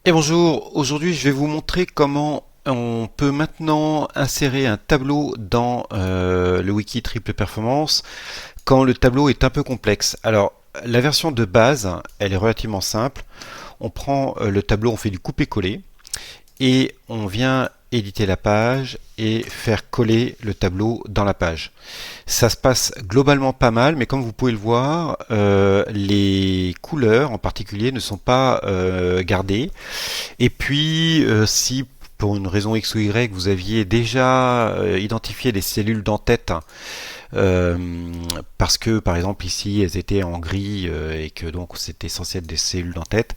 Et bonjour, aujourd'hui je vais vous montrer comment on peut maintenant insérer un tableau dans le wiki Triple Performance quand le tableau est un peu complexe. Alors la version de base, elle est relativement simple. On prend le tableau, on fait du couper-coller et on vient éditer la page et faire coller le tableau dans la page. Ça se passe globalement pas mal, mais comme vous pouvez le voir, les couleurs en particulier ne sont pas gardées. Et puis, si pour une raison X ou Y, vous aviez déjà identifié les cellules d'entête, euh, parce que par exemple ici elles étaient en gris et que donc c'était censé être des cellules d'entête,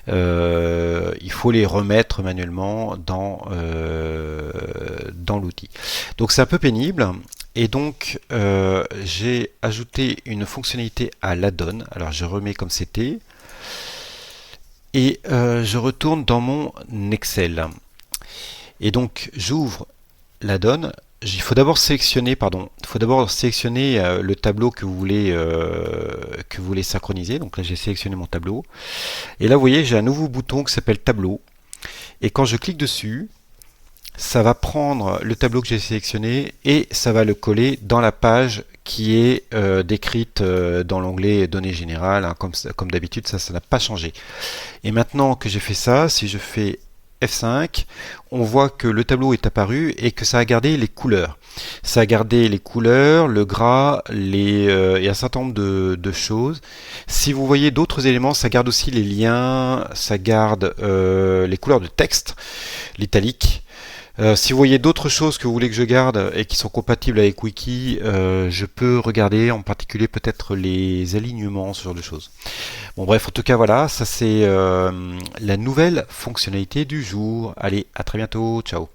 il faut les remettre manuellement dans l'outil. Donc c'est un peu pénible. Et donc j'ai ajouté une fonctionnalité à l'add-on. Alors je remets comme c'était et je retourne dans mon Excel. Et donc j'ouvre l'add-on. Il faut d'abord sélectionner, le tableau que vous voulez synchroniser. Donc là j'ai sélectionné mon tableau. Et là vous voyez j'ai un nouveau bouton qui s'appelle tableau. Et quand je clique dessus, ça va prendre le tableau que j'ai sélectionné et ça va le coller dans la page qui est décrite dans l'onglet données générales, hein, comme d'habitude, ça n'a pas changé. Et maintenant que j'ai fait ça, si je fais F5, on voit que le tableau est apparu et que ça a gardé les couleurs. Ça a gardé les couleurs, le gras, et un certain nombre de choses. Si vous voyez d'autres éléments, ça garde aussi les liens, ça garde les couleurs de texte, l'italique. Si vous voyez d'autres choses que vous voulez que je garde et qui sont compatibles avec Wiki, je peux regarder en particulier peut-être les alignements, ce genre de choses. Bon bref, en tout cas voilà, ça c'est la nouvelle fonctionnalité du jour. Allez, à très bientôt, ciao.